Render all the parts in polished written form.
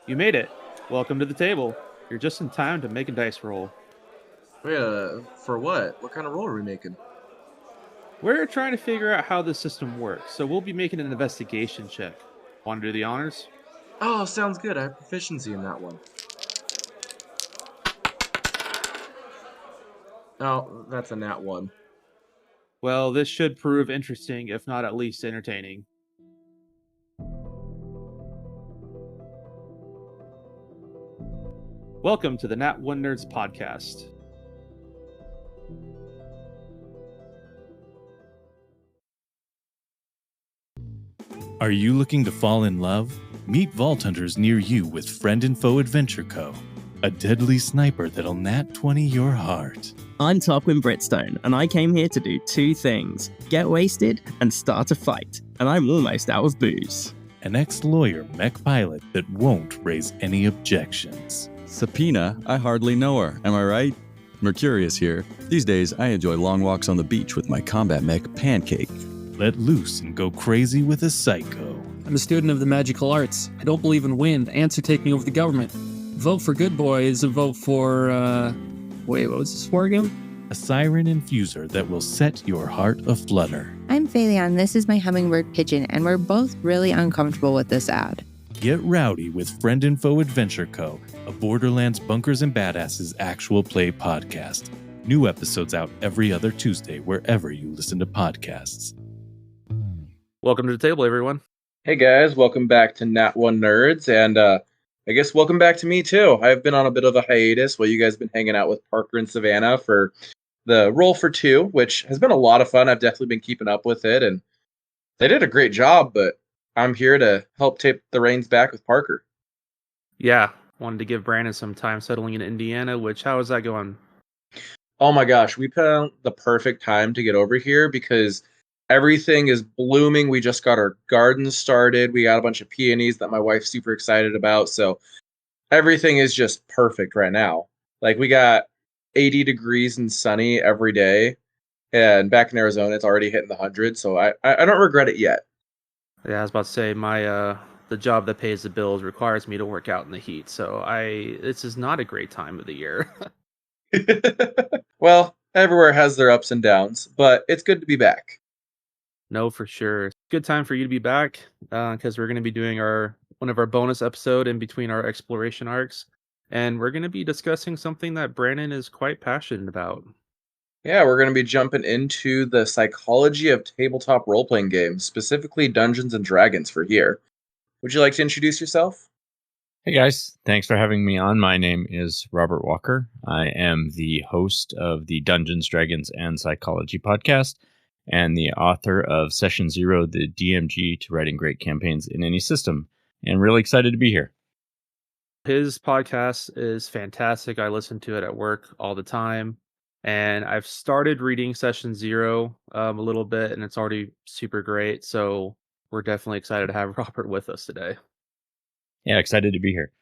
You made it. Welcome to the table. You're just in time to make a dice roll. Wait, for what? What kind of roll are we making? We're trying to figure out how this system works, so we'll be making an investigation check. Want to do the honors? Oh, sounds good. I have proficiency in that one. Oh, that's a nat one. Well, this should prove interesting, if not at least entertaining. Welcome to the Nat One Nerds podcast. Are you looking to fall in love? Meet Vault Hunters near you with Friend and Foe Adventure Co., a deadly sniper that'll nat 20 your heart. I'm Tarquin Britstone, and I came here to do two things: get wasted and start a fight, and I'm almost out of booze. An ex-lawyer mech pilot that won't raise any objections. Subpoena, I hardly know her, am I right? Mercurius here. These days, I enjoy long walks on the beach with my combat mech, Pancake. Let loose and go crazy with a psycho. I'm a student of the magical arts. I don't believe in wind. Ants are taking over the government. Vote for Good Boy is a vote for, wait, what was this for again? A siren infuser that will set your heart aflutter. I'm Phaleon, this is my hummingbird pigeon, and we're both really uncomfortable with this ad. Get rowdy with Friend and Foe Adventure Co., a Borderlands Bunkers and Badasses actual play podcast. New episodes out every other Tuesday wherever you listen to podcasts. Welcome to the table, everyone. Hey guys, welcome back to Nat One Nerds, and I guess welcome back to me too. I've been on a bit of a hiatus while you guys have been hanging out with Parker and Savannah for the Roll for Two, which has been a lot of fun. I've definitely been keeping up with it, and they did a great job, but I'm here to help take the reins back with Parker. Yeah, wanted to give Brandon some time settling in Indiana, how is that going? Oh my gosh, we put out the perfect time to get over here because everything is blooming. We just got our gardens started. We got a bunch of peonies that my wife's super excited about. So everything is just perfect right now. Like we got 80 degrees and sunny every day. And back in Arizona, it's already hitting the 100. So I don't regret it yet. Yeah, I was about to say the job that pays the bills requires me to work out in the heat. So this is not a great time of the year. Well, everywhere has their ups and downs, but it's good to be back. No, for sure. Good time for you to be back because we're going to be doing one of our bonus episode in between our exploration arcs, and we're going to be discussing something that Brandon is quite passionate about. Yeah, we're going to be jumping into the psychology of tabletop role-playing games, specifically Dungeons and Dragons for here. Would you like to introduce yourself? Hey guys, thanks for having me on. My name is Robert Walker. I am the host of the Dungeons, Dragons, and Psychology podcast and the author of Session Zero, the DMG to writing great campaigns in any system. And really excited to be here. His podcast is fantastic. I listen to it at work all the time. And I've started reading Session Zero a little bit, and it's already super great. So we're definitely excited to have Robert with us today. Yeah, excited to be here.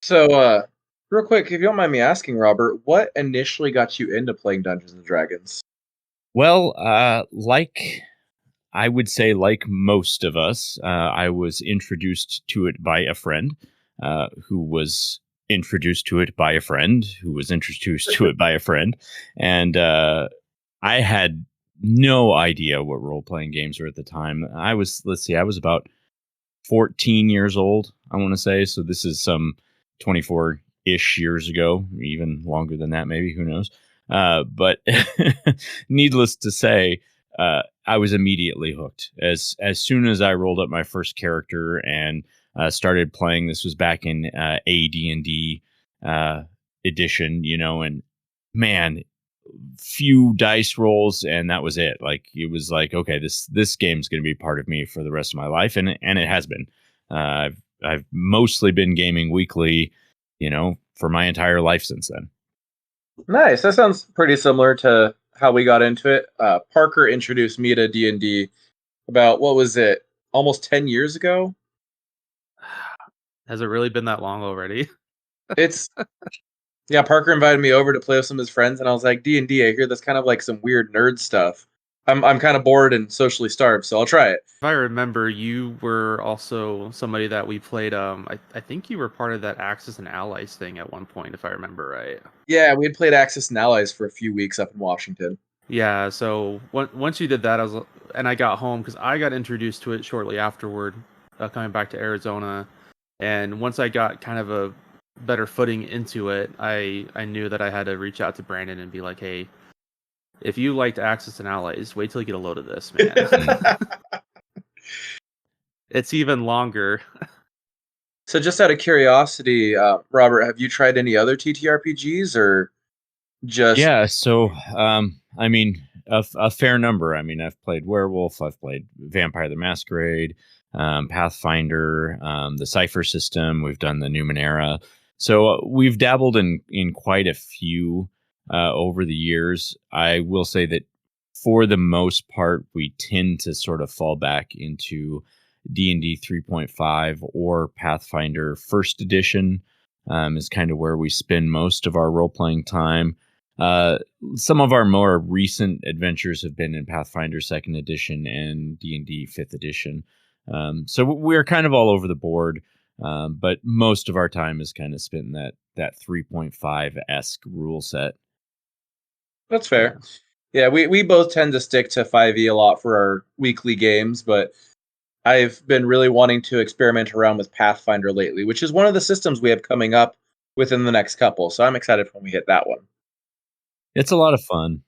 So, real quick, if you don't mind me asking, Robert, what initially got you into playing Dungeons and Dragons? Well, I would say, like most of us, I was introduced to it by a friend who was introduced to it by a friend who was introduced to it by a friend. And I had no idea what role-playing games were at the time. I was about 14 years old, I want to say. So this is some 24-ish years ago, even longer than that, maybe, who knows. But needless to say, I was immediately hooked. As soon as I rolled up my first character and started playing, this was back in AD&D edition, and man, few dice rolls, and that was it. Like it was like, okay, this game's going to be part of me for the rest of my life, and it has been. I've mostly been gaming weekly, for my entire life since then. Nice. That sounds pretty similar to how we got into it. Parker introduced me to D&D about, what was it, almost 10 years ago? Has it really been that long already? Yeah, Parker invited me over to play with some of his friends, and I was like, D&D, I hear that's kind of like some weird nerd stuff. I'm kind of bored and socially starved, so I'll try it. If I remember, you were also somebody that we played. I think you were part of that Axis and Allies thing at one point, if I remember right. Yeah, we had played Axis and Allies for a few weeks up in Washington. Yeah. So once you did that, and I got home because I got introduced to it shortly afterward, coming back to Arizona. And once I got kind of a better footing into it, I knew that I had to reach out to Brandon and be like, hey, if you liked Axis and Allies, wait till you get a load of this, man. It's even longer. So, just out of curiosity, Robert, have you tried any other TTRPGs or just? Yeah, so I mean, a fair number. I mean, I've played Werewolf, I've played Vampire the Masquerade, Pathfinder, the Cipher system. We've done the Numenera, so we've dabbled in quite a few over the years. I will say that for the most part, we tend to sort of fall back into D&D 3.5 or Pathfinder First Edition. Is kind of where we spend most of our role playing time. uh, some of our more recent adventures have been in Pathfinder Second Edition and D&D Fifth Edition. So we're kind of all over the board, but most of our time is kind of spent in that 3.5 esque rule set. That's fair. Yeah, we both tend to stick to 5e a lot for our weekly games, but I've been really wanting to experiment around with Pathfinder lately, which is one of the systems we have coming up within the next couple. So I'm excited when we hit that one. It's a lot of fun.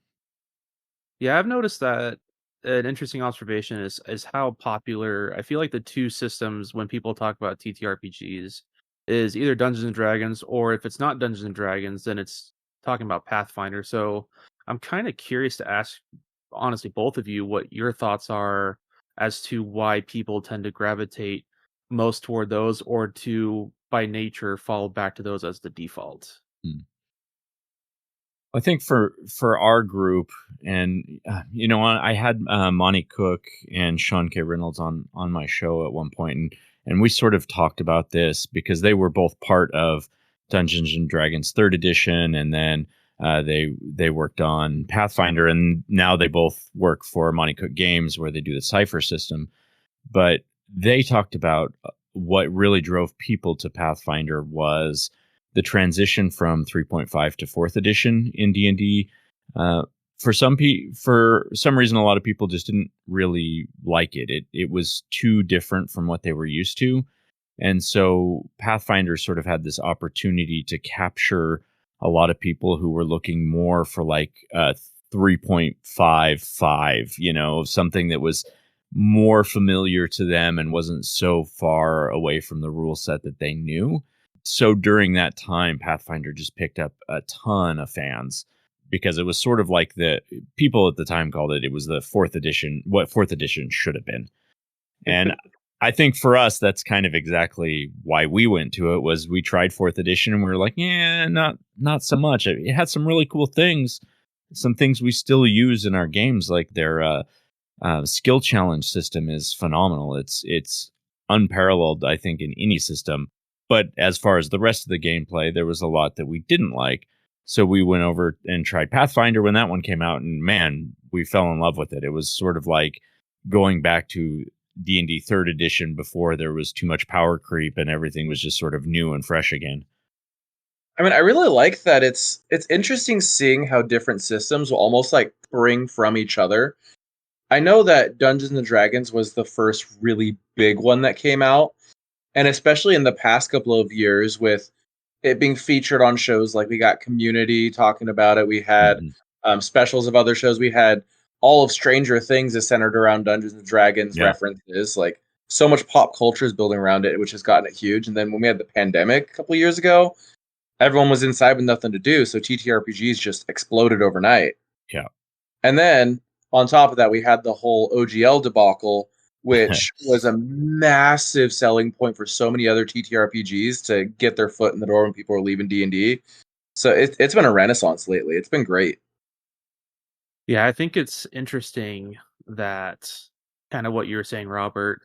Yeah, I've noticed that an interesting observation is how popular I feel like the two systems when people talk about TTRPGs is either Dungeons and Dragons, or if it's not Dungeons and Dragons, then it's talking about Pathfinder. So I'm kind of curious to ask, honestly, both of you what your thoughts are as to why people tend to gravitate most toward those, or to by nature fall back to those as the default. Hmm. I think for our group, and I had Monty Cook and Sean K. Reynolds on my show at one point, and we sort of talked about this because they were both part of Dungeons and Dragons Third Edition, and then they worked on Pathfinder, and now they both work for Monty Cook Games where they do the Cipher system. But they talked about what really drove people to Pathfinder was the transition from 3.5 to 4th edition in D&D. For some reason, a lot of people just didn't really like it. It was too different from what they were used to. And so Pathfinder sort of had this opportunity to capture a lot of people who were looking more for like 3.55, something that was more familiar to them and wasn't so far away from the rule set that they knew. So during that time, Pathfinder just picked up a ton of fans because it was sort of like the people at the time called it was the fourth edition, what fourth edition should have been. And I think for us, that's kind of exactly why we went to it. Was we tried fourth edition and we were like, yeah, not so much. It had some really cool things, some things we still use in our games, like their skill challenge system is phenomenal. It's unparalleled, I think, in any system. But as far as the rest of the gameplay, there was a lot that we didn't like. So we went over and tried Pathfinder when that one came out, and man, we fell in love with it. It was sort of like going back to D&D 3rd edition before there was too much power creep and everything was just sort of new and fresh again. I mean, I really like that. It's interesting seeing how different systems will almost like spring from each other. I know that Dungeons and Dragons was the first really big one that came out, and especially in the past couple of years with it being featured on shows like we got Community talking about it, we had Mm-hmm. specials of other shows, we had all of Stranger Things is centered around Dungeons and Dragons Yeah. references, like so much pop culture is building around it, which has gotten it huge. And then when we had the pandemic a couple of years ago, everyone was inside with nothing to do, so TTRPGs just exploded overnight. Yeah. And then on top of that, we had the whole OGL debacle, which was a massive selling point for so many other TTRPGs to get their foot in the door when people were leaving D&D. So it's been a renaissance lately. It's been great. Yeah, I think it's interesting that kind of what you were saying, Robert,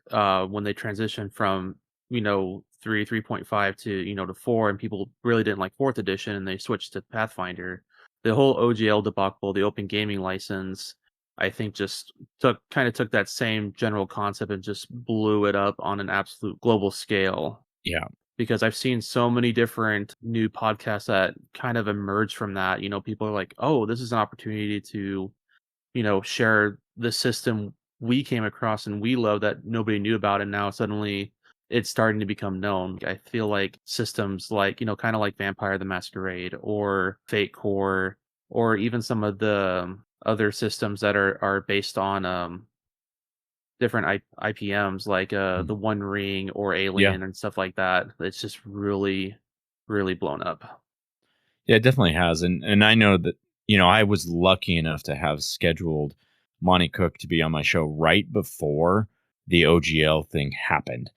when they transitioned from, 3.5 to 4, and people really didn't like 4th edition and they switched to Pathfinder. The whole OGL debacle, the open gaming license, I think just took that same general concept and just blew it up on an absolute global scale. Yeah. Because I've seen so many different new podcasts that kind of emerge from that. People are like, "Oh, this is an opportunity to, share the system we came across and we love that nobody knew about, and now suddenly it's starting to become known." I feel like systems like, kind of like Vampire the Masquerade or Fate Core, or even some of the other systems that are based on different IPMs like Mm. the One Ring or Yeah. Alien and stuff like that. It's just really, really blown up. Yeah, it definitely has. And I know that, I was lucky enough to have scheduled Monty Cook to be on my show right before the OGL thing happened.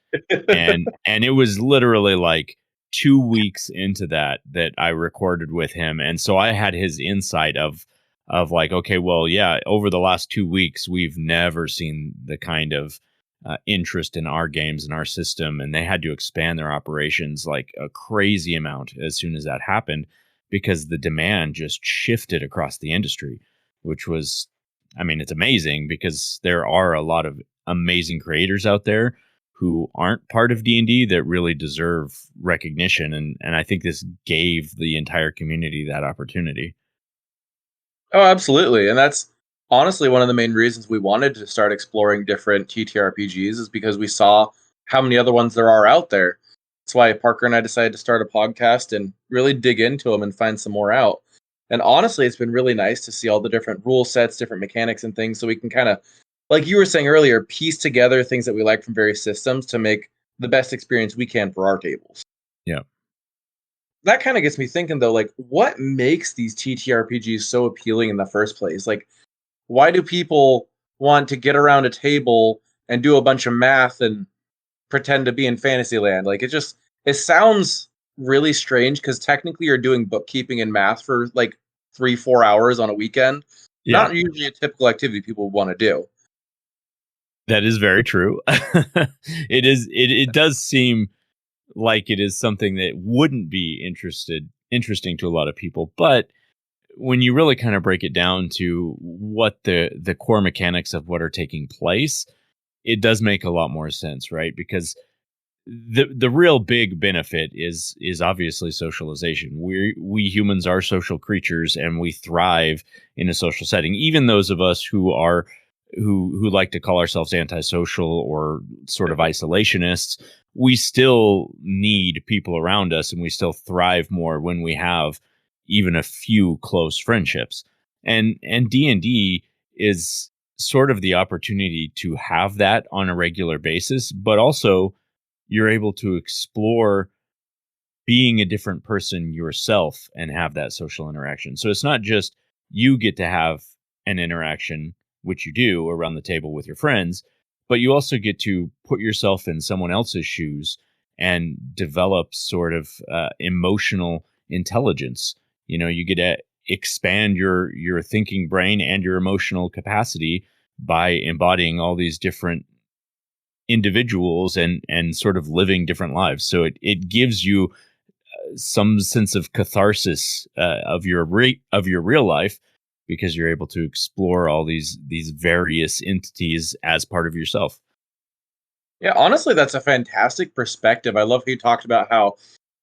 And it was literally like 2 weeks into that I recorded with him. And so I had his insight of like, okay, well, yeah, over the last 2 weeks, we've never seen the kind of interest in our games and our system, and they had to expand their operations like a crazy amount as soon as that happened because the demand just shifted across the industry, which was, I mean, it's amazing because there are a lot of amazing creators out there who aren't part of D&D that really deserve recognition, and I think this gave the entire community that opportunity. Oh, absolutely. And that's honestly one of the main reasons we wanted to start exploring different TTRPGs is because we saw how many other ones there are out there. That's why Parker and I decided to start a podcast and really dig into them and find some more out. And honestly, it's been really nice to see all the different rule sets, different mechanics and things so we can kind of, like you were saying earlier, piece together things that we like from various systems to make the best experience we can for our tables. Yeah. That kind of gets me thinking though, like what makes these TTRPGs so appealing in the first place? Like why do people want to get around a table and do a bunch of math and pretend to be in Fantasyland? Like it sounds really strange because technically you're doing bookkeeping and math for like 3-4 hours on a weekend. Yeah, Not usually a typical activity people want to do. that is very true. It does seem like it is something that wouldn't be interesting to a lot of people, but when you really kind of break it down to what the core mechanics of what are taking place, it does make a lot more sense, right? Because the real big benefit is obviously socialization. We humans are social creatures and we thrive in a social setting. Even those of us who like to call ourselves antisocial or sort of isolationists, we still need people around us and we still thrive more when we have even a few close friendships. And D&D is sort of the opportunity to have that on a regular basis, but also you're able to explore being a different person yourself and have that social interaction. So it's not just you get to have an interaction, which you do around the table with your friends, but you also get to put yourself in someone else's shoes and develop sort of emotional intelligence. You get to expand your thinking brain and your emotional capacity by embodying all these different individuals and sort of living different lives. So it gives you some sense of catharsis of your real life because you're able to explore all these various entities as part of yourself. Yeah, honestly, that's a fantastic perspective. I love how you talked about how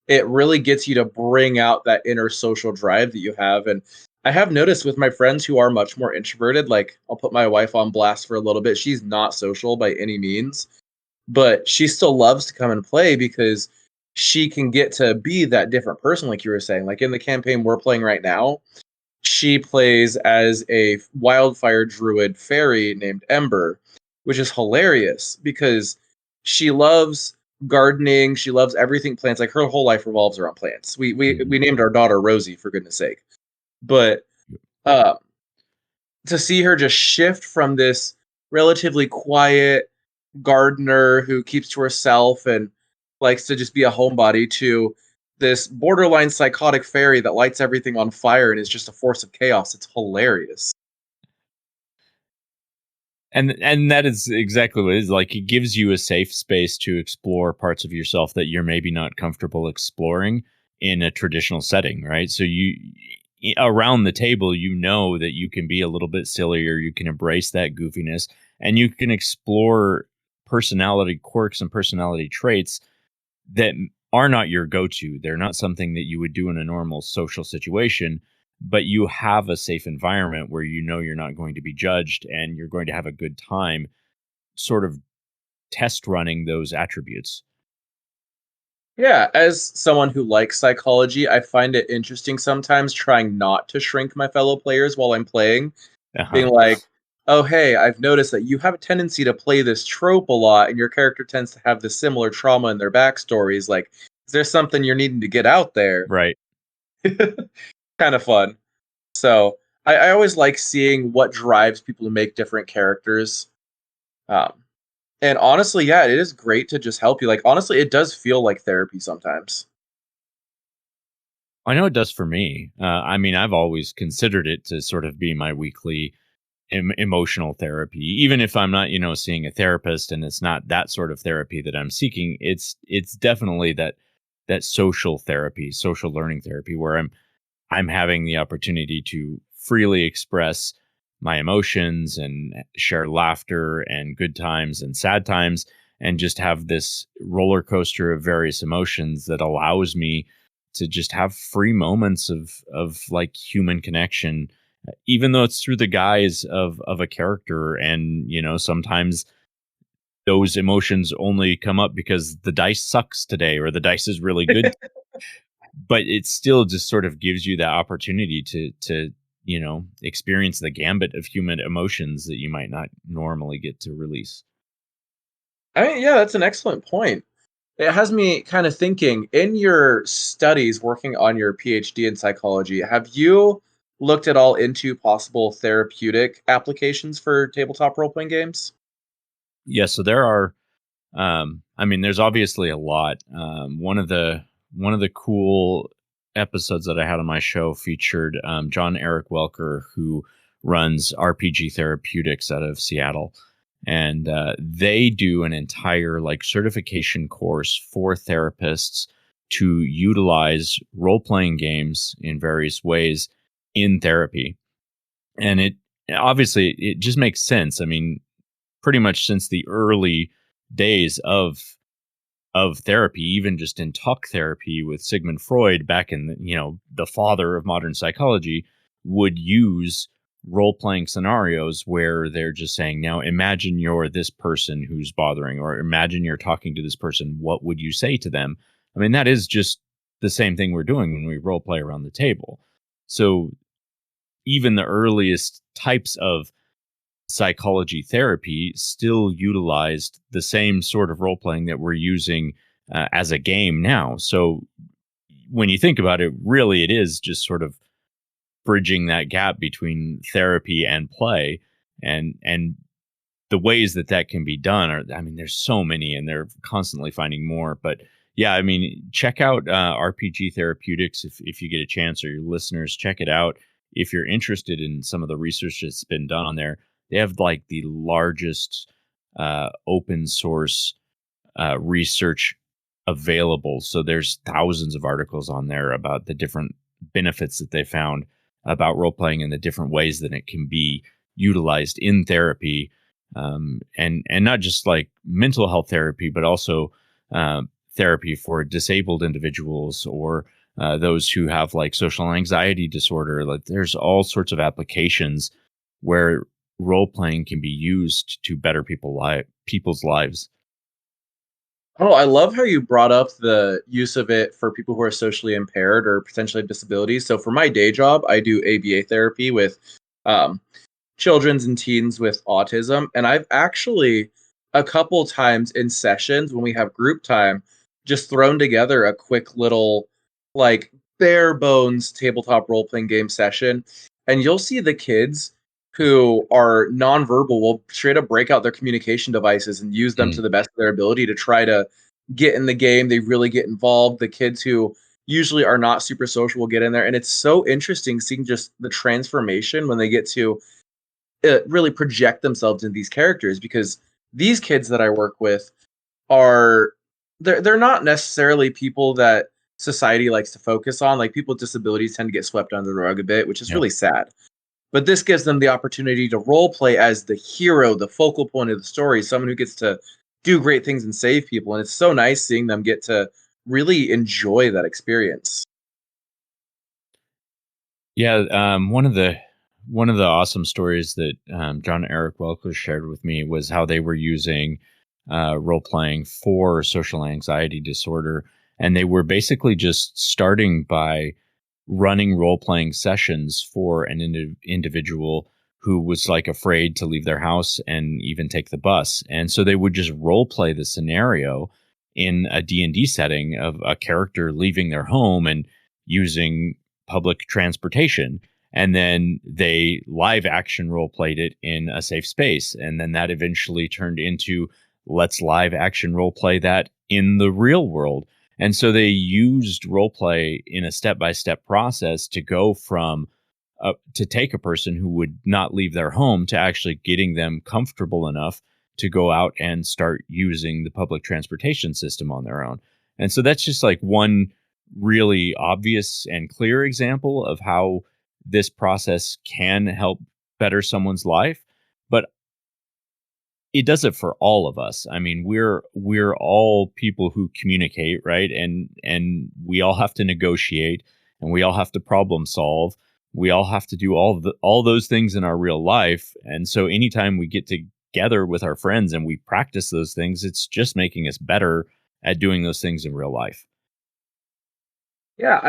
it really gets you to bring out that inner social drive that you have. And I have noticed with my friends who are much more introverted, like I'll put my wife on blast for a little bit. She's not social by any means, but she still loves to come and play because she can get to be that different person, like you were saying. Like in the campaign we're playing right now, she plays as a wildfire druid fairy named Ember, which is hilarious because she loves gardening. She loves everything plants. Like her whole life revolves around plants. We named our daughter Rosie for goodness sake. But uh, to see her just shift from this relatively quiet gardener who keeps to herself and likes to just be a homebody to this borderline psychotic fairy that lights everything on fire and is just a force of chaos. It's hilarious. And that is exactly what it is. Like it gives you a safe space to explore parts of yourself that you're maybe not comfortable exploring in a traditional setting, right? So around the table, you know that you can be a little bit sillier, you can embrace that goofiness, and you can explore personality quirks and personality traits that are not your go-to. They're not something that you would do in a normal social situation, but you have a safe environment where you know you're not going to be judged and you're going to have a good time sort of test running those attributes. Yeah, as someone who likes psychology, I find it interesting sometimes trying not to shrink my fellow players while I'm playing, being Uh-huh. like, "Oh, hey, I've noticed that you have a tendency to play this trope a lot, and your character tends to have this similar trauma in their backstories. Like, is there something you're needing to get out there?" Right. Kind of fun. So I always like seeing what drives people to make different characters. Um, and honestly, yeah, it is great to just help you. Like, honestly, it does feel like therapy sometimes. I know it does for me. I mean, I've always considered it to sort of be my weekly emotional therapy, even if I'm not, seeing a therapist, and it's not that sort of therapy that I'm seeking. It's definitely that social therapy, social learning therapy, where I'm having the opportunity to freely express my emotions and share laughter and good times and sad times, and just have this roller coaster of various emotions that allows me to just have free moments of like human connection, even though it's through the guise of a character. And sometimes those emotions only come up because the dice sucks today or the dice is really good, but it still just sort of gives you that opportunity to experience the gambit of human emotions that you might not normally get to release. I mean, yeah, that's an excellent point. It has me kind of thinking in your studies working on your PhD in psychology, have you looked at all into possible therapeutic applications for tabletop role playing games? Yeah, so there are, I mean, there's obviously a lot. One of the cool episodes that I had on my show featured John Eric Welker, who runs RPG Therapeutics out of Seattle, and they do an entire like certification course for therapists to utilize role playing games in various ways in therapy. And it obviously it just makes sense. I mean, pretty much since the early days of therapy, even just in talk therapy with Sigmund Freud back in the father of modern psychology, would use role playing scenarios where they're just saying, now imagine you're this person who's bothering, or imagine you're talking to this person. What would you say to them? I mean, that is just the same thing we're doing when we role play around the table. So even the earliest types of psychology therapy still utilized the same sort of role playing that we're using as a game now. So when you think about it, really, it is just sort of bridging that gap between therapy and play, and the ways that that can be done are, I mean, there's so many, and they're constantly finding more. But yeah, I mean, check out RPG Therapeutics if you get a chance, or your listeners check it out if you're interested in some of the research that's been done on there. They have like the largest open source research available. So there's thousands of articles on there about the different benefits that they found about role playing and the different ways that it can be utilized in therapy, and not just like mental health therapy, but also therapy for disabled individuals, or those who have like social anxiety disorder. Like there's all sorts of applications where role playing can be used to better people's lives. Oh, I love how you brought up the use of it for people who are socially impaired or potentially have disabilities. So for my day job, I do ABA therapy with um, children's and teens with autism. And I've actually, a couple times in sessions when we have group time, just thrown together a quick little, like, bare bones tabletop role playing game session. And you'll see the kids who are nonverbal will straight up break out their communication devices and use them to Mm. the best of their ability to try to get in the game. They really get involved. The kids who usually are not super social will get in there. And it's so interesting seeing just the transformation when they get to really project themselves in these characters, because these kids that I work with are they're not necessarily people that society likes to focus on. Like people with disabilities tend to get swept under the rug a bit, which is Yeah. really sad. But this gives them the opportunity to role play as the hero, the focal point of the story, someone who gets to do great things and save people. And it's so nice seeing them get to really enjoy that experience. Yeah, one of the awesome stories that John Eric Welker shared with me was how they were using role playing for social anxiety disorder, and they were basically just starting by running role playing sessions for an individual who was like afraid to leave their house and even take the bus, and so they would just role play the scenario in a D&D setting of a character leaving their home and using public transportation, and then they live action role played it in a safe space, and then that eventually turned into let's live action role play that in the real world. And so they used role play in a step by step process to go from to take a person who would not leave their home to actually getting them comfortable enough to go out and start using the public transportation system on their own. And so that's just like one really obvious and clear example of how this process can help better someone's life. But it does it for all of us. I mean, we're all people who communicate, right? And we all have to negotiate, and we all have to problem solve. We all have to do all those things in our real life. And so anytime we get together with our friends and we practice those things, it's just making us better at doing those things in real life. Yeah,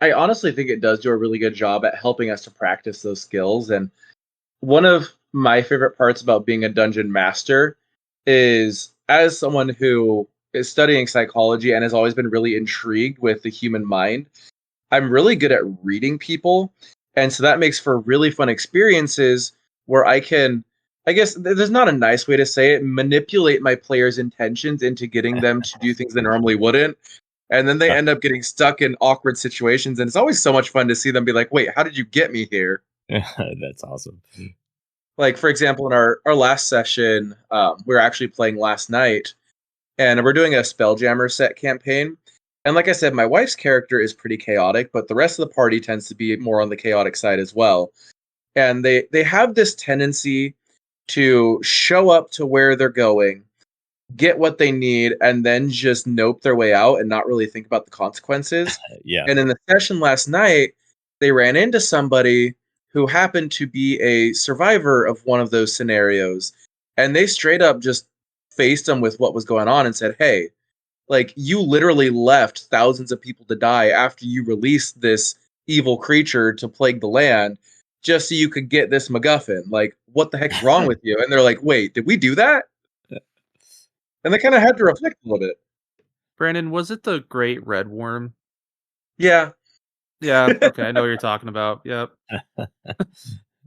I honestly think it does do a really good job at helping us to practice those skills. And one of my favorite parts about being a dungeon master is, as someone who is studying psychology and has always been really intrigued with the human mind, I'm really good at reading people. And so that makes for really fun experiences where I can, I guess there's not a nice way to say it, manipulate my players' intentions into getting them to do things they normally wouldn't. And then they end up getting stuck in awkward situations. And it's always so much fun to see them be like, wait, how did you get me here? That's awesome. Like, for example, in our last session, we were actually playing last night, and we're doing a Spelljammer set campaign. And like I said, my wife's character is pretty chaotic, but the rest of the party tends to be more on the chaotic side as well. And they have this tendency to show up to where they're going, get what they need, and then just nope their way out and not really think about the consequences. Yeah. And in the session last night, they ran into somebody who happened to be a survivor of one of those scenarios. And they straight up just faced them with what was going on and said, hey, like, you literally left thousands of people to die after you released this evil creature to plague the land just so you could get this MacGuffin. Like, what the heck's wrong with you? And they're like, wait, did we do that? And they kind of had to reflect a little bit. Brandon, was it the Great Red Worm? Yeah. Yeah, okay, I know what you're talking about. Yep.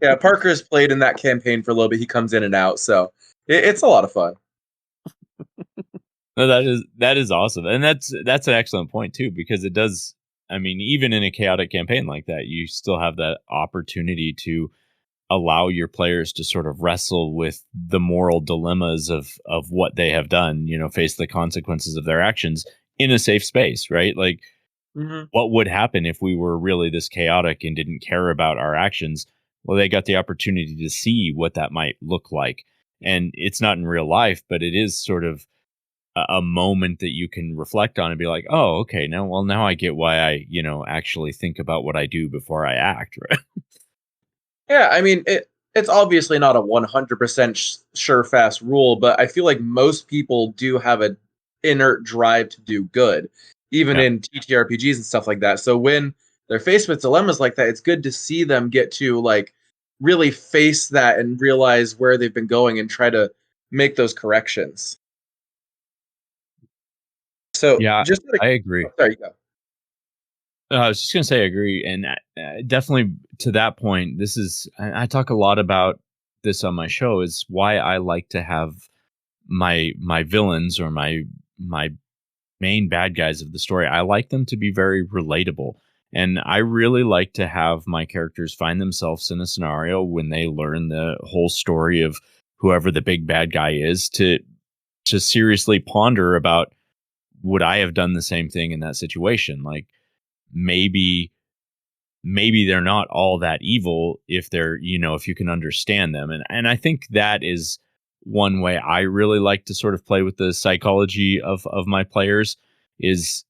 Yeah, Parker's played in that campaign for a little bit. He comes in and out, so it's a lot of fun. No, that is awesome, and that's an excellent point too, because it does. I mean, even in a chaotic campaign like that, you still have that opportunity to allow your players to sort of wrestle with the moral dilemmas of what they have done. You know, face the consequences of their actions in a safe space, right? Like, what would happen if we were really this chaotic and didn't care about our actions? Well, they got the opportunity to see what that might look like, and it's not in real life, but it is sort of a moment that you can reflect on and be like, oh, okay, now I get why I, actually think about what I do before I act, right? Yeah, I mean, it's obviously not a 100% sure fast rule, but I feel like most people do have an inert drive to do good, even in TTRPGs and stuff like that. So when they're faced with dilemmas like that, it's good to see them get to like really face that and realize where they've been going and try to make those corrections. So Yeah, just I agree. There you go. I was just gonna say I agree, and definitely to that point, this is I talk a lot about this on my show. Is why I like to have my villains or my main bad guys of the story. I like them to be very relatable, and I really like to have my characters find themselves in a scenario when they learn the whole story of whoever the big bad guy is to seriously ponder about would I have done the same thing in that situation? Like maybe they're not all that evil if they're, if you can understand them. And I think that is one way I really like to sort of play with the psychology of my players is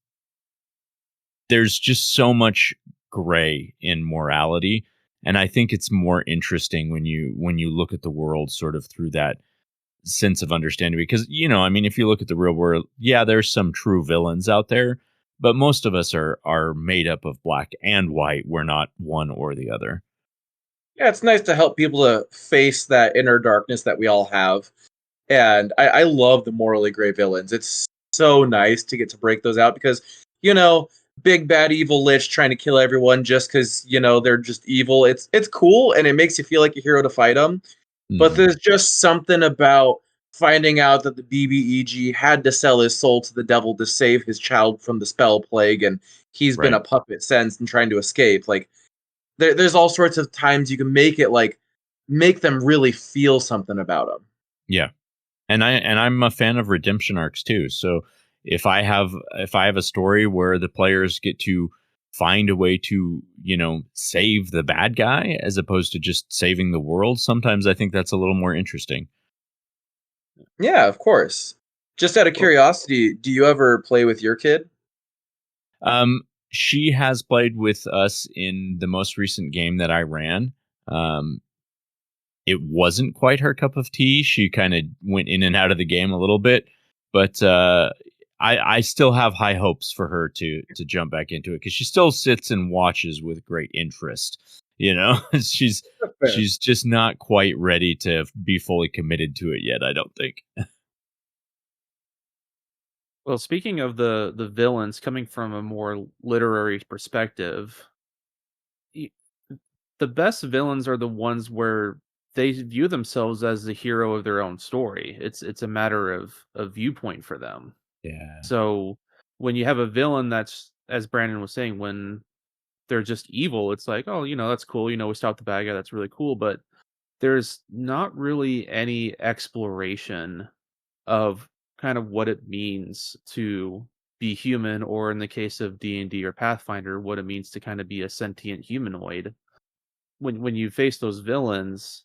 there's just so much gray in morality. And I think it's more interesting when you look at the world sort of through that sense of understanding, because I mean, if you look at the real world, yeah, there's some true villains out there, but most of us are made up of black and white. We're not one or the other. Yeah, it's nice to help people to face that inner darkness that we all have. And I love the morally gray villains. It's so nice to get to break those out because, you know, big bad evil lich trying to kill everyone just because, they're just evil. It's cool and it makes you feel like a hero to fight them. But Mhm. there's just something about finding out that the BBEG had to sell his soul to the devil to save his child from the spell plague, and he's been Right. a puppet since and trying to escape. Like there's all sorts of times you can make it like make them really feel something about him. Yeah. And I'm a fan of redemption arcs too. So if I have a story where the players get to find a way to, save the bad guy as opposed to just saving the world, sometimes I think that's a little more interesting. Yeah, of course. Just out of Well, curiosity, do you ever play with your kid? Um, she has played with us in the most recent game that I ran. Um, it wasn't quite her cup of tea. She kind of went in and out of the game a little bit, but I still have high hopes for her to jump back into it because she still sits and watches with great interest. she's That's fair. she's just not quite ready to be fully committed to it yet. I don't think. well, speaking of the villains coming from a more literary perspective, y- the best villains are the ones where they view themselves as the hero of their own story. It's a matter of viewpoint for them. Yeah. So when you have a villain that's, as Brandon was saying, when they're just evil, it's like, oh, that's cool. We stopped the bad guy. That's really cool. But there's not really any exploration of kind of what it means to be human, or in the case of D&D or Pathfinder, what it means to kind of be a sentient humanoid. When you face those villains,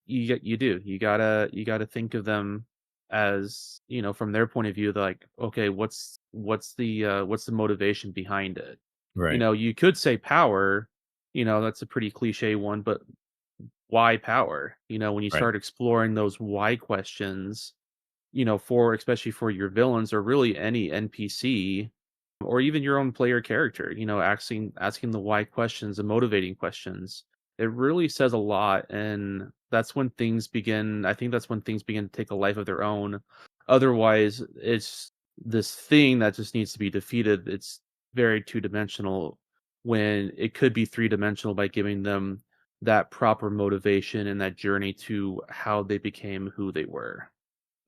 you gotta think of them as, from their point of view. They're like, okay, what's the motivation behind it? Right. You could say power. That's a pretty cliche one, but why power? When you Right. start exploring those why questions, for especially for your villains or really any NPC or even your own player character, asking the why questions, the motivating questions. It really says a lot, and that's when things begin. I think that's when things begin to take a life of their own. Otherwise, it's this thing that just needs to be defeated. It's very two-dimensional when it could be three-dimensional by giving them that proper motivation and that journey to how they became who they were.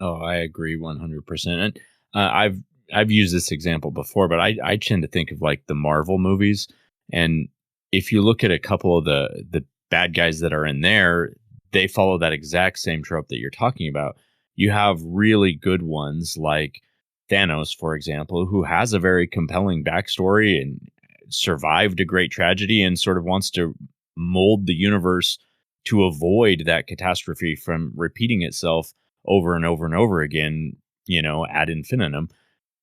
Oh, I agree 100%. And I've used this example before, but I tend to think of like the Marvel movies. And if you look at a couple of the bad guys that are in there, they follow that exact same trope that you're talking about. You have really good ones like Thanos, for example, who has a very compelling backstory and survived a great tragedy and sort of wants to mold the universe to avoid that catastrophe from repeating itself over and over and over again, ad infinitum.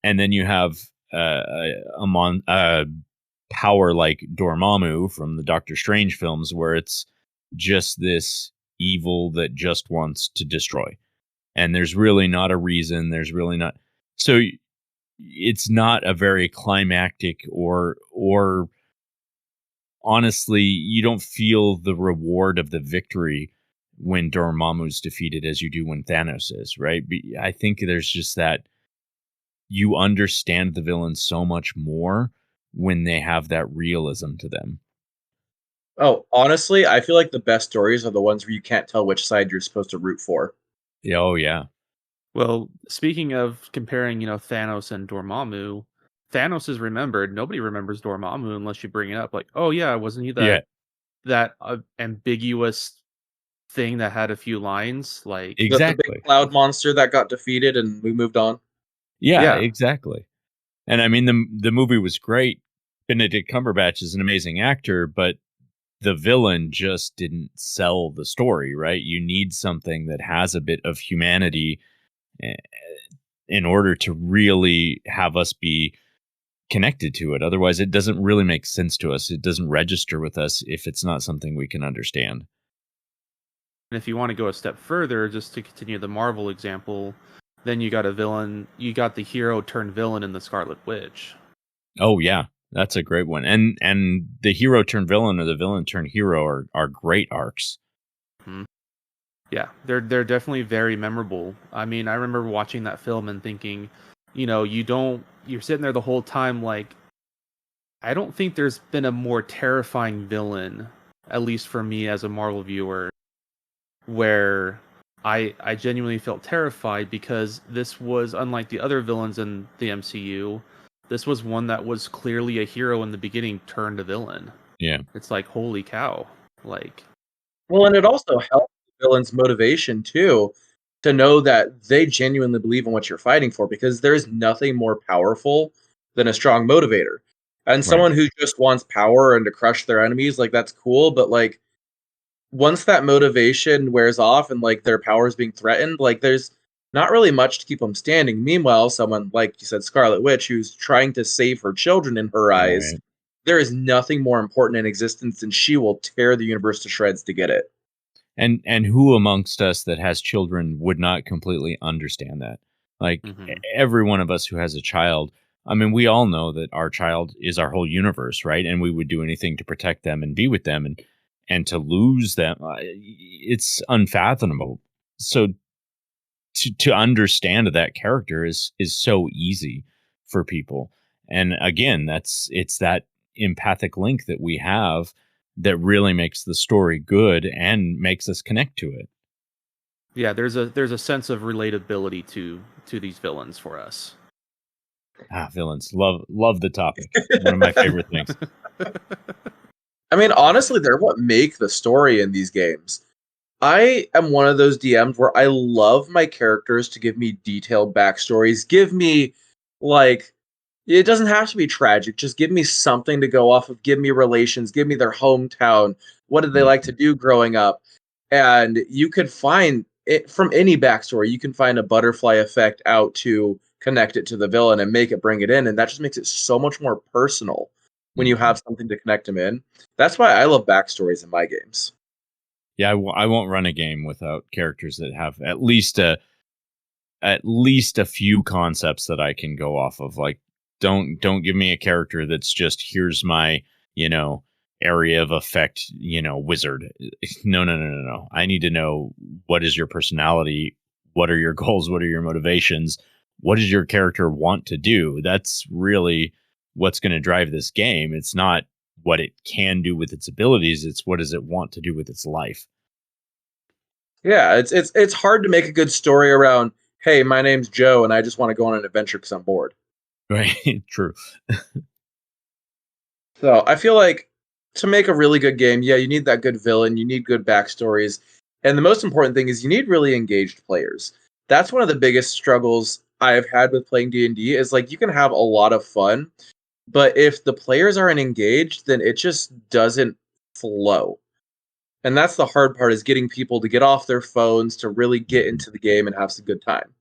And then you have a power like Dormammu from the Doctor Strange films, where it's just this evil that just wants to destroy. And there's really not a reason. There's really not. So it's not a very climactic or honestly, you don't feel the reward of the victory when Dormammu's defeated as you do when Thanos is, right? I think there's just that you understand the villains so much more when they have that realism to them. Oh, honestly, I feel like the best stories are the ones where you can't tell which side you're supposed to root for. Yeah, oh yeah. Well, speaking of comparing, Thanos and Dormammu, Thanos is remembered. Nobody remembers Dormammu unless you bring it up. Like, oh yeah, wasn't he Yeah, that ambiguous thing that had a few lines? Like, The big exactly. cloud monster that got defeated and we moved on. Yeah, yeah, exactly. And I mean, the movie was great. Benedict Cumberbatch is an amazing actor, but the villain just didn't sell the story, right? You need something that has a bit of humanity eh, in order to really have us be connected to it. Otherwise, it doesn't really make sense to us. It doesn't register with us if it's not something we can understand. And if you want to go a step further, just to continue the Marvel example, then you got a villain, you got the hero turned villain in the Scarlet Witch. Oh yeah, that's a great one. And the hero turned villain or the villain turned hero are great arcs. Hmm. Yeah, they're definitely very memorable. I mean, I remember watching that film and thinking, you're sitting there the whole time like, I don't think there's been a more terrifying villain, at least for me as a Marvel viewer, where I genuinely felt terrified because this was unlike the other villains in the MCU. This was one that was clearly a hero in the beginning turned a villain. Yeah. It's like, holy cow. Like, Well, and it also helps the villain's motivation too, to know that they genuinely believe in what you're fighting for, because there's nothing more powerful than a strong motivator. And Right. someone who just wants power and to crush their enemies, like that's cool, but like once that motivation wears off and like their power is being threatened, like there's not really much to keep them standing. Meanwhile, someone like you said, Scarlet Witch, who's trying to save her children in her eyes, Right. there is nothing more important in existence, and she will tear the universe to shreds to get it. And who amongst us that has children would not completely understand that? Like mhm. every one of us who has a child, I mean, we all know that our child is our whole universe, right? And we would do anything to protect them and be with them, and to lose them, it's unfathomable. So to understand that character is so easy for people. And again, it's that empathic link that we have that really makes the story good and makes us connect to it. Yeah, there's a sense of relatability to these villains for us. Villains, love the topic. One of my favorite things. I mean, honestly, they're what make the story in these games. I am one of those DMs where I love my characters to give me detailed backstories. Give me, like, it doesn't have to be tragic. Just give me something to go off of. Give me relations. Give me their hometown. What did they like to Mhm. do growing up? And you could find it from any backstory. You can find a butterfly effect out to connect it to the villain and make it bring it in. And that just makes it so much more personal when you Mhm. have something to connect them in. That's why I love backstories in my games. Yeah, I won't run a game without characters that have at least a few concepts that I can go off of. Like, don't give me a character that's just here's my, you know, area of effect, wizard. No, no, no, no, no. I need to know what is your personality, what are your goals, what are your motivations, what does your character want to do? That's really what's going to drive this game. It's not what it can do with its abilities, it's what does it want to do with its life. Yeah, it's hard to make a good story around, hey, my name's Joe and I just want to go on an adventure because I'm bored. Right. True. So I feel like to make a really good game, yeah, you need that good villain, you need good backstories, and the most important thing is you need really engaged players. That's one of the biggest struggles I've had with playing D&D is like you can have a lot of fun, but if the players aren't engaged, then it just doesn't flow. And that's the hard part is getting people to get off their phones to really get Mhm. into the game and have some good time.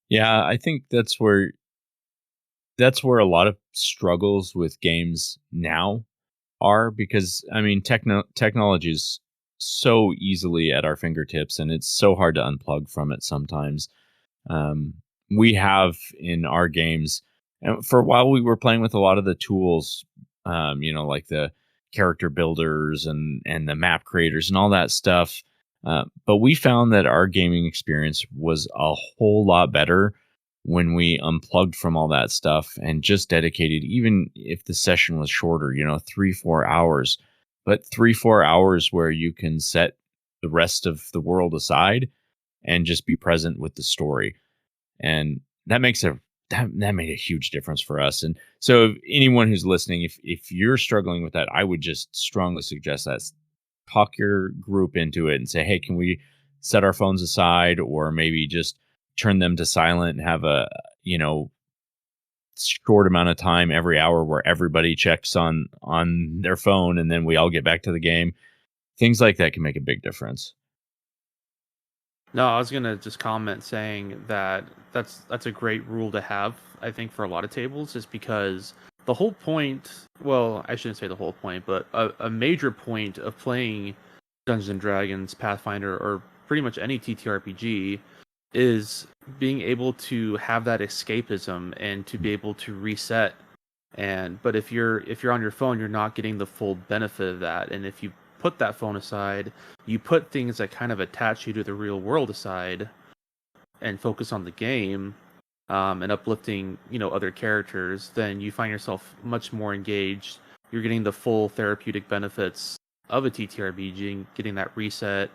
Yeah, I think that's where a lot of struggles with games now are, because I mean technology is so easily at our fingertips and it's so hard to unplug from it sometimes. um, we have in our games, and for a while we were playing with a lot of the tools, like the character builders and the map creators and all that stuff, but we found that our gaming experience was a whole lot better when we unplugged from all that stuff and just dedicated, even if the session was shorter, 3-4 hours, but 3-4 hours where you can set the rest of the world aside and just be present with the story. And that makes that made a huge difference for us. And so anyone who's listening, if you're struggling with that, I would just strongly suggest that talk your group into it and say, hey, can we set our phones aside, or maybe just turn them to silent and have a, you know short amount of time every hour where everybody checks on their phone and then we all get back to the game. Things like that can make a big difference. No, I was gonna just comment saying that that's a great rule to have, I think, for a lot of tables, just because the whole point, well, I shouldn't say the whole point, but a major point of playing Dungeons and Dragons, Pathfinder, or pretty much any TTRPG is being able to have that escapism and to be able to reset. And but if you're on your phone, you're not getting the full benefit of that. And if you put that phone aside, you put things that kind of attach you to the real world aside and focus on the game, and uplifting, other characters, then you find yourself much more engaged. You're getting the full therapeutic benefits of a TTRPG, getting that reset,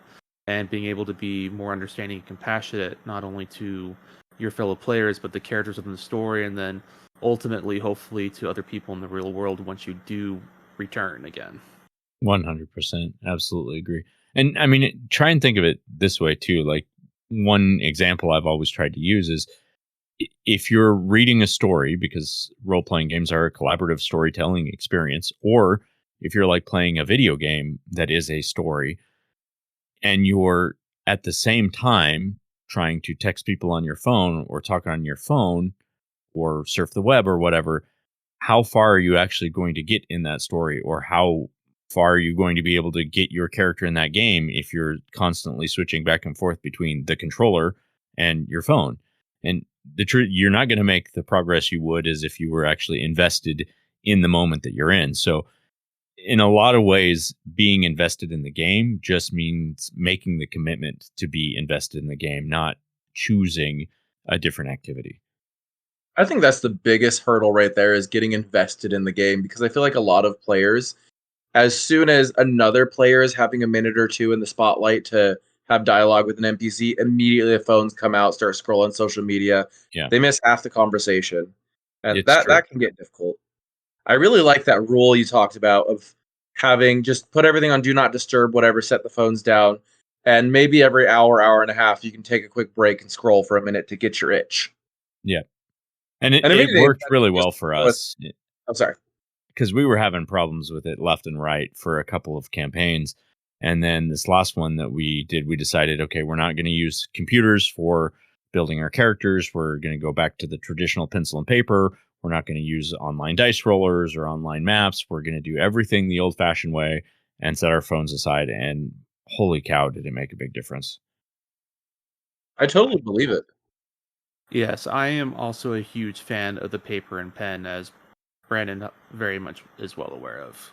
and being able to be more understanding and compassionate, not only to your fellow players, but the characters within the story, and then ultimately, hopefully, to other people in the real world once you do return again. 100%. Absolutely agree. And I mean, try and think of it this way too. Like, one example I've always tried to use is if you're reading a story, because role playing games are a collaborative storytelling experience, or if you're like playing a video game that is a story and you're at the same time trying to text people on your phone or talk on your phone or surf the web or whatever, how far are you actually going to get in that story, or how far are you going to be able to get your character in that game if you're constantly switching back and forth between the controller and your phone? And the truth, you're not going to make the progress you would as if you were actually invested in the moment that you're in. So in a lot of ways, being invested in the game just means making the commitment to be invested in the game, not choosing a different activity. I think that's the biggest hurdle right there, is getting invested in the game, because I feel like a lot of players, as soon as another player is having a minute or two in the spotlight to have dialogue with an NPC, immediately the phones come out, start scrolling social media. Yeah, They miss half the conversation. And it's that true. that can get difficult. I really like that rule you talked about of having just put everything on do not disturb, whatever, set the phones down, and maybe every hour, hour and a half, you can take a quick break and scroll for a minute to get your itch. Yeah. And And if it anything, worked really well for with, us I'm sorry. because we were having problems with it left and right for a couple of campaigns. And then this last one that we did, we decided, okay, we're not going to use computers for building our characters. We're going to go back to the traditional pencil and paper. We're not going to use online dice rollers or online maps. We're going to do everything the old fashioned way and set our phones aside. And holy cow, did it make a big difference. I totally believe it. Yes, I am also a huge fan of the paper and pen, as Brandon very much is well aware of.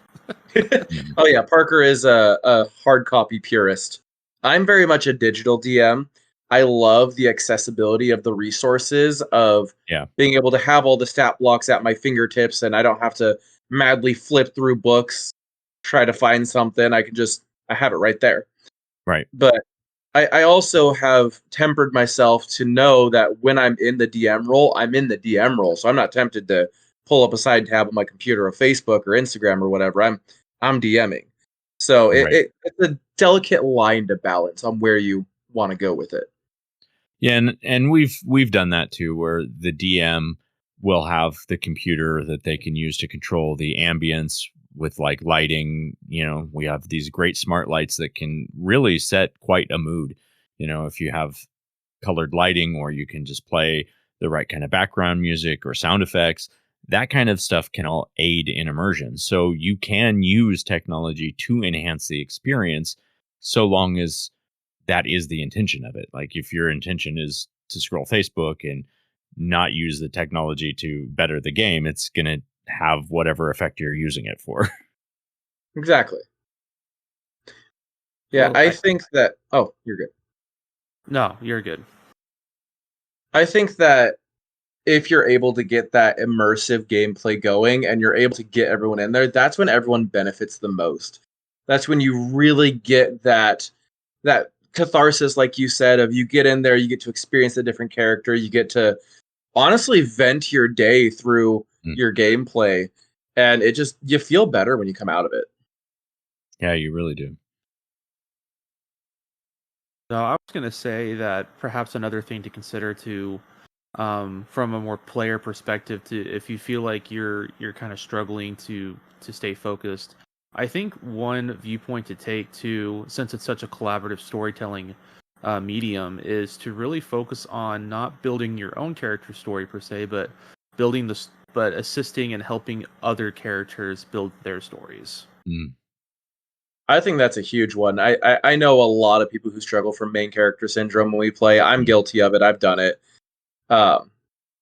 Mhm. Oh yeah, Parker is a hard copy purist. I'm very much a digital DM. I love the accessibility of the resources of Yeah, being able to have all the stat blocks at my fingertips, and I don't have to madly flip through books, try to find something. I have it right there. right. But I also have tempered myself to know that when I'm in the DM role, I'm in the DM role. So I'm not tempted to pull up a side tab on my computer or Facebook or Instagram or whatever. I'm DMing. So Right. it's a delicate line to balance on where you want to go with it. Yeah, and we've done that too, where the DM will have the computer that they can use to control the ambience with like lighting. We have these great smart lights that can really set quite a mood. If you have colored lighting, or you can just play the right kind of background music or sound effects, that kind of stuff can all aid in immersion. So you can use technology to enhance the experience, so long as that is the intention of it. Like, if your intention is to scroll Facebook and not use the technology to better the game, it's going to have whatever effect you're using it for. Exactly. Yeah, Well, I think that. Oh, you're good. no, you're good. I think that if you're able to get that immersive gameplay going and you're able to get everyone in there, that's when everyone benefits the most. That's when you really get that catharsis, like you said, of you get in there, you get to experience a different character, you get to honestly vent your day through Mm. your gameplay, and you feel better when you come out of it. Yeah, you really do. No, I was going to say that perhaps another thing to consider too from a more player perspective, to if you feel like you're kind of struggling to stay focused. I think one viewpoint to take too, since it's such a collaborative storytelling medium, is to really focus on not building your own character story per se, but but assisting and helping other characters build their stories. Mm. I think that's a huge one. I know a lot of people who struggle from main character syndrome when we play. I'm guilty of it. I've done it. Um,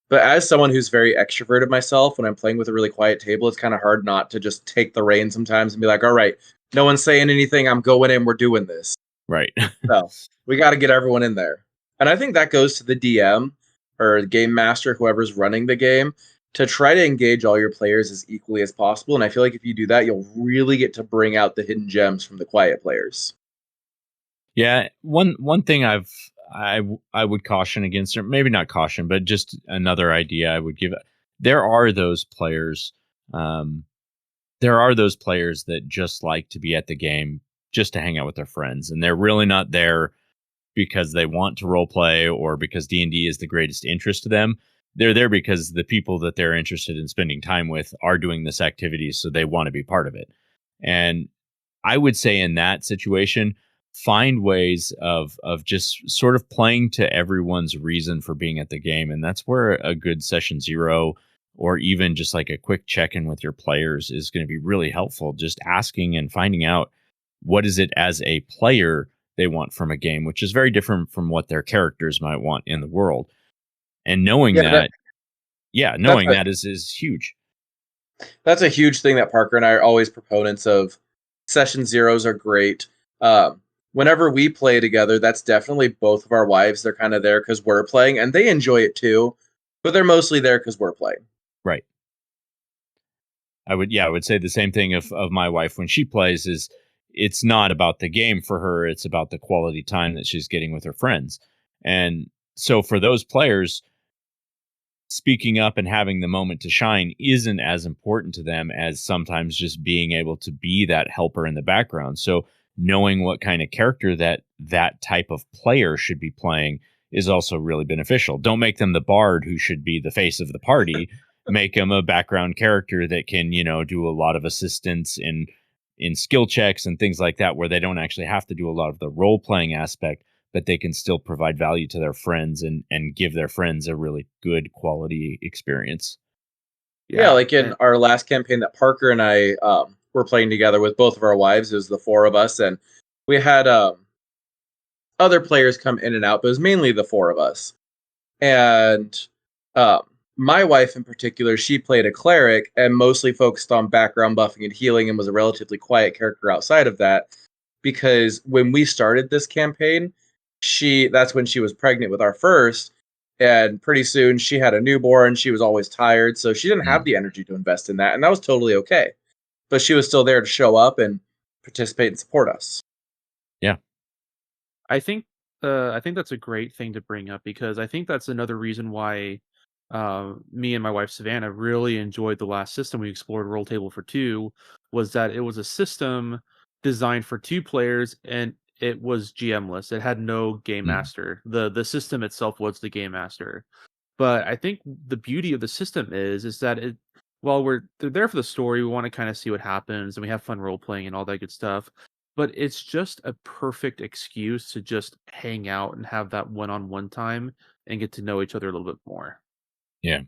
but as someone who's very extroverted myself, when I'm playing with a really quiet table, it's kind of hard not to just take the reins sometimes and be like, all right, no one's saying anything. I'm going in. We're doing this. Right. So we got to get everyone in there. And I think that goes to the DM or game master, whoever's running the game, to try to engage all your players as equally as possible. And I feel like if you do that, you'll really get to bring out the hidden gems from the quiet players. Yeah, one thing I would caution against, or maybe not caution, but just another idea I would give. There are those players, um, there are those players that just like to be at the game just to hang out with their friends, and they're really not there because they want to role play or because D&D is the greatest interest to them. They're there because the people that they're interested in spending time with are doing this activity, so they want to be part of it. And I would say in that situation, find ways of just sort of playing to everyone's reason for being at the game. And that's where a good session zero or even just like a quick check-in with your players is going to be really helpful. Just asking and finding out what is it as a player they want from a game, which is very different from what their characters might want in the world. And knowing Yeah, that, yeah, that's knowing a, that is huge. that's a huge thing that Parker and I are always proponents of. Session zeros are great. Whenever we play together, that's definitely both of our wives. They're kind of there because we're playing, and they enjoy it too, but they're mostly there because we're playing. Right. I would say the same thing of my wife when she plays. Is it's not about the game for her, it's about the quality time that she's getting with her friends. And so for those players, speaking up and having the moment to shine isn't as important to them as sometimes just being able to be that helper in the background. So knowing what kind of character that type of player should be playing is also really beneficial. Don't make them the bard who should be the face of the party. Make them a background character that can, do a lot of assistance in skill checks and things like that, where they don't actually have to do a lot of the role playing aspect, but they can still provide value to their friends and give their friends a really good quality experience. Yeah, like in and our last campaign that Parker and I were playing together with both of our wives. It was the four of us, and we had other players come in and out, but it was mainly the four of us. And um, my wife in particular, she played a cleric and mostly focused on background buffing and healing and was a relatively quiet character outside of that. Because when we started this campaign, that's when she was pregnant with our first, and pretty soon she had a newborn. She was always tired, so she didn't have Mm. the energy to invest in that, and that was totally okay. But she was still there to show up and participate and support us. Yeah. I think I think that's a great thing to bring up, because I think that's another reason why me and my wife Savannah really enjoyed the last system we explored, Roll Table for Two, was that it was a system designed for two players and it was GMless. It had no game Mm. master. The system itself was the game master. But I think the beauty of the system is that while they're there for the story, we want to kind of see what happens and we have fun role playing and all that good stuff. But it's just a perfect excuse to just hang out and have that one-on-one time and get to know each other a little bit more. Yeah.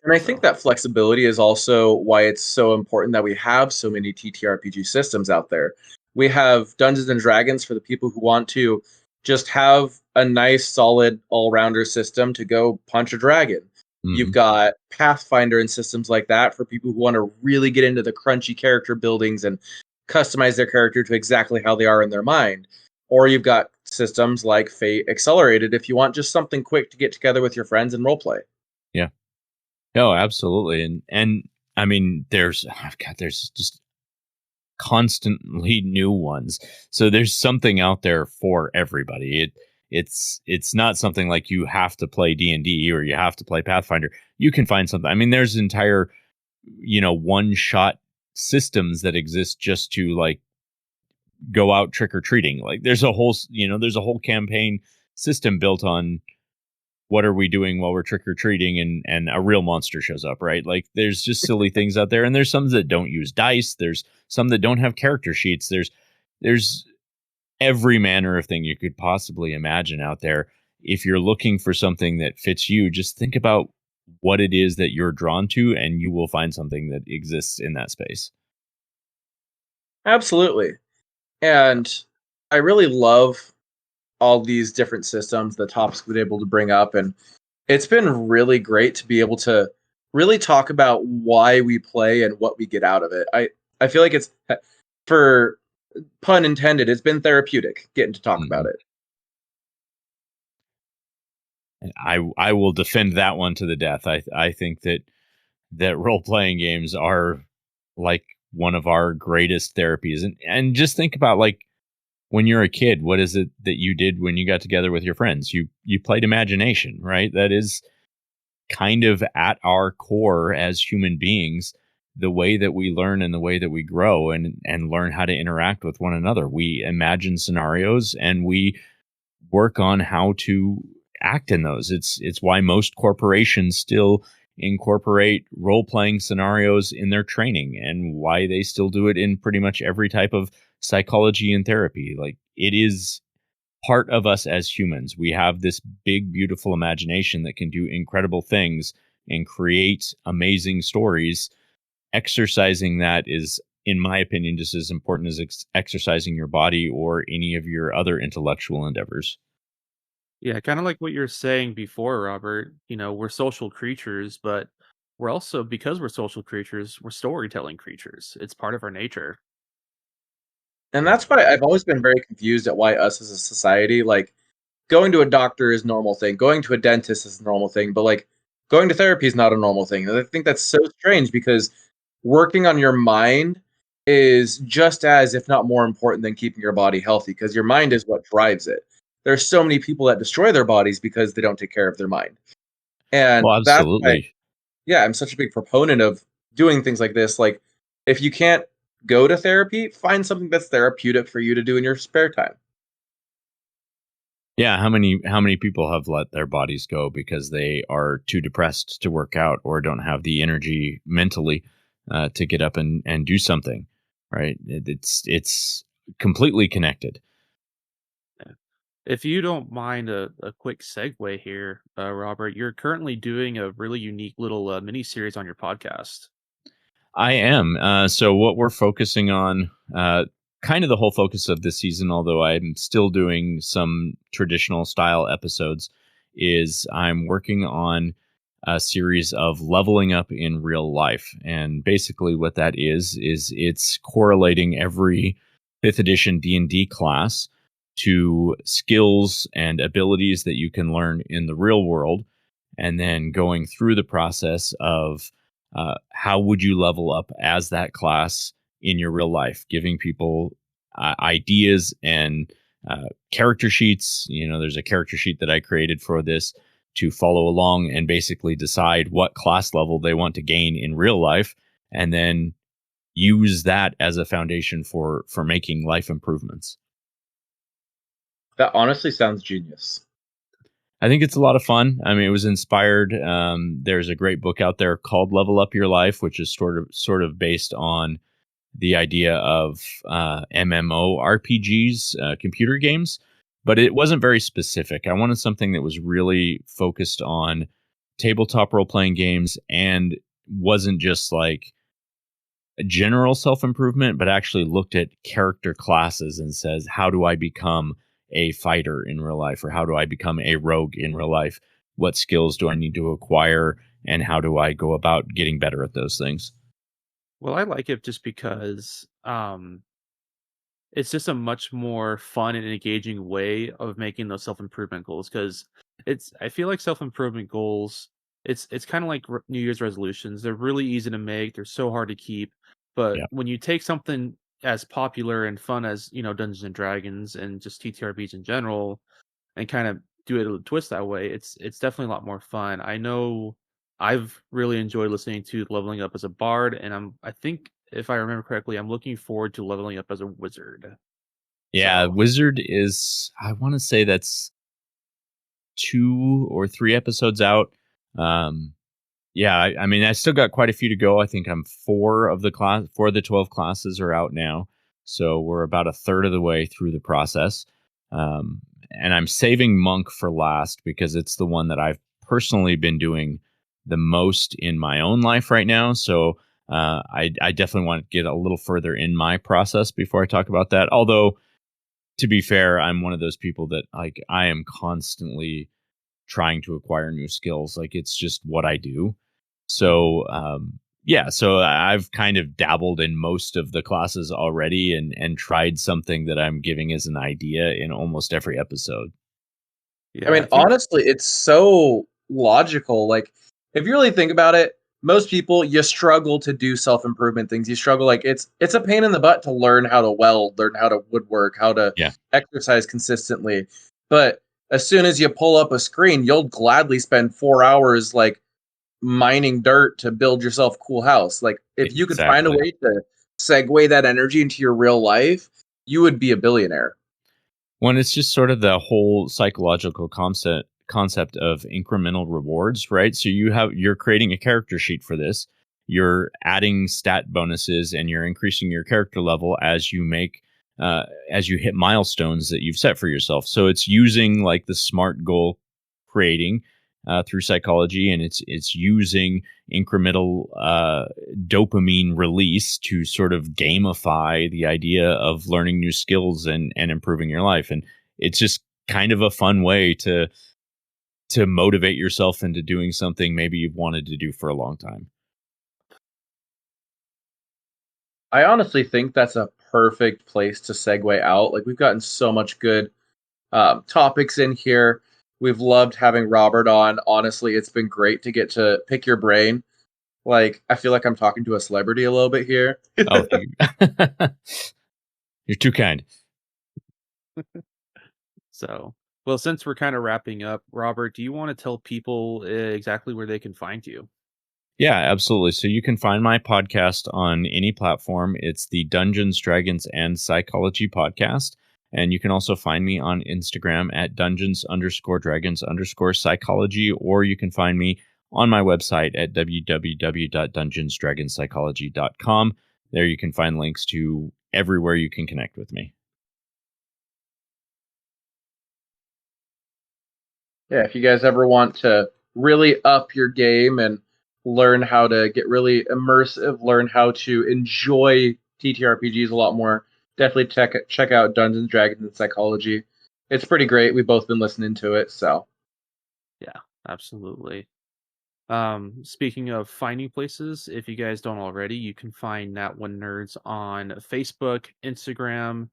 And I think So that flexibility is also why it's so important that we have so many TTRPG systems out there. We have Dungeons and Dragons for the people who want to just have a nice, solid, all rounder system to go punch a dragon. You've Hmm. got Pathfinder and systems like that for people who want to really get into the crunchy character buildings and customize their character to exactly how they are in their mind. Or you've got systems like Fate Accelerated if you want just something quick to get together with your friends and roleplay. Yeah. No, absolutely. And I mean, there's just constantly new ones. So there's something out there for everybody. It's not something like you have to play D&D or you have to play Pathfinder. You can find something. I mean, there's entire, one shot systems that exist just to like go out trick or treating. Like there's a whole campaign system built on what are we doing while we're trick-or-treating and a real monster shows up, right? Like there's just silly things out there, and there's some that don't use dice, there's some that don't have character sheets, there's every manner of thing you could possibly imagine out there. If you're looking for something that fits you, just think about what it is that you're drawn to, and you will find something that exists in that space. Absolutely. And I really love all these different systems the topics we've been able to bring up. And it's been really great to be able to really talk about why we play and what we get out of it. I feel like it's, for pun intended, it's been therapeutic getting to talk about Mhm. it. And I will defend that one to the death. I think that role playing games are like one of our greatest therapies. And just think about, like, when you're a kid, what is it that you did when you got together with your friends? You played imagination, right? That is kind of at our core as human beings, the way that we learn and the way that we grow and learn how to interact with one another. We imagine scenarios and we work on how to act in those. It's why most corporations still incorporate role playing scenarios in their training, and why they still do it in pretty much every type of psychology and therapy. Like, it is part of us as humans. We have this big, beautiful imagination that can do incredible things and create amazing stories. Exercising that is, in my opinion, just as important as exercising your body or any of your other intellectual endeavors. Yeah, kind of like what you're saying before, Robert. We're social creatures, but we're also, because we're social creatures, we're storytelling creatures. It's part of our nature. And that's why I've always been very confused at why us as a society, like, going to a doctor is a normal thing, going to a dentist is a normal thing, but like going to therapy is not a normal thing. And I think that's so strange because working on your mind is just as, if not more important than keeping your body healthy, because your mind is what drives it. There's so many people that destroy their bodies because they don't take care of their mind. And Well, that's why, absolutely. yeah, I'm such a big proponent of doing things like this. Like, if you can't go to therapy, find something that's therapeutic for you to do in your spare time. Yeah, how many people have let their bodies go because they are too depressed to work out or don't have the energy mentally to get up and do something, right? It's completely connected. Yeah. If you don't mind a quick segue here, Robert, you're currently doing a really unique little mini series on your podcast. I am. So what we're focusing on, kind of the whole focus of this season, although I'm still doing some traditional style episodes, is I'm working on a series of leveling up in real life. And basically what that is it's correlating every 5th edition D&D class to skills and abilities that you can learn in the real world, and then going through the process of how would you level up as that class in your real life, giving people ideas and character sheets. There's a character sheet that I created for this to follow along and basically decide what class level they want to gain in real life, and then use that as a foundation for making life improvements. That honestly sounds genius. I think it's a lot of fun. I mean, it was inspired. There's a great book out there called Level Up Your Life, which is sort of based on the idea of MMORPGs, computer games, but it wasn't very specific. I wanted something that was really focused on tabletop role playing games and wasn't just like a general self improvement, but actually looked at character classes and says, how do I become a fighter in real life? Or how do I become a rogue in real life? What skills do I need to acquire? And how do I go about getting better at those things? Well, I like it just because it's just a much more fun and engaging way of making those self-improvement goals. Because I feel like self-improvement goals, it's kind of like New Year's resolutions. They're really easy to make, they're so hard to keep, but Yeah. when you take something as popular and fun as, Dungeons and Dragons and just TTRPGs in general, and kind of do it a twist that way, it's definitely a lot more fun. I know I've really enjoyed listening to Leveling Up as a Bard, and I think if I remember correctly, I'm looking forward to leveling up as a wizard. Yeah. So Wizard is, I want to say that's 2 or 3 episodes out. Yeah, I mean, I still got quite a few to go. I think I'm 4 of the 12 classes are out now. So we're about a third of the way through the process. And I'm saving Monk for last because it's the one that I've personally been doing the most in my own life right now. So I definitely want to get a little further in my process before I talk about that. Although, to be fair, I'm one of those people that like I am constantly trying to acquire new skills. Like it's just what I do. So yeah, so I've kind of dabbled in most of the classes already and tried something that I'm giving as an idea in almost every episode. Yeah, I mean, honestly, it's so logical. Like, if you really think about it, most people, you struggle to do self-improvement things. You struggle, like it's a pain in the butt to learn how to weld, learn how to woodwork, how to Yeah. exercise consistently. But as soon as you pull up a screen, you'll gladly spend 4 hours like mining dirt to build yourself a cool house. Like, if you could find a Exactly. way to segue that energy into your real life, you would be a billionaire. When it's just sort of the whole psychological concept of incremental rewards, right? So you're creating a character sheet for this. You're adding stat bonuses and you're increasing your character level as you hit milestones that you've set for yourself. So it's using like the SMART goal creating through psychology, and it's using incremental dopamine release to sort of gamify the idea of learning new skills and improving your life. And it's just kind of a fun way to motivate yourself into doing something maybe you've wanted to do for a long time. I honestly think that's a perfect place to segue out. Like, we've gotten so much good topics in here. We've loved having Robert on. Honestly, it's been great to get to pick your brain. Like, I feel like I'm talking to a celebrity a little bit here. Oh, thank you. You're too kind. So, well, since we're kind of wrapping up, Robert, do you want to tell people exactly where they can find you? Yeah, absolutely. So you can find my podcast on any platform. It's the Dungeons, Dragons, and Psychology podcast. And you can also find me on Instagram at Dungeons_Dragons_Psychology, or you can find me on my website at www.dungeonsdragonpsychology.com. There you can find links to everywhere you can connect with me. Yeah, if you guys ever want to really up your game and learn how to get really immersive, learn how to enjoy TTRPGs a lot more, definitely check out Dungeons, Dragons, and Psychology. It's pretty great. We've both been listening to it, so. Yeah, absolutely. Speaking of finding places, if you guys don't already, you can find Nat One Nerds on Facebook, Instagram,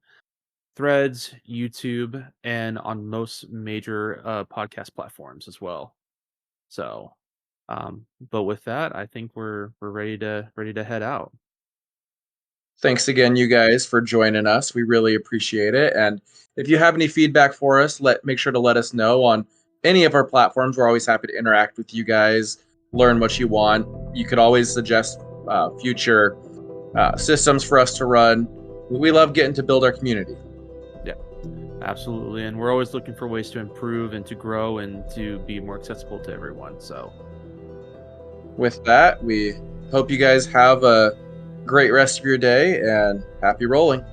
Threads, YouTube, and on most major podcast platforms as well. So, but with that, I think we're ready to head out. Thanks again, you guys, for joining us. We really appreciate it. And if you have any feedback for us, make sure to let us know on any of our platforms. We're always happy to interact with you guys, learn what you want. You could always suggest future systems for us to run. We love getting to build our community. Yeah, absolutely. And we're always looking for ways to improve and to grow and to be more accessible to everyone. So, with that, we hope you guys have a great rest of your day and happy rolling.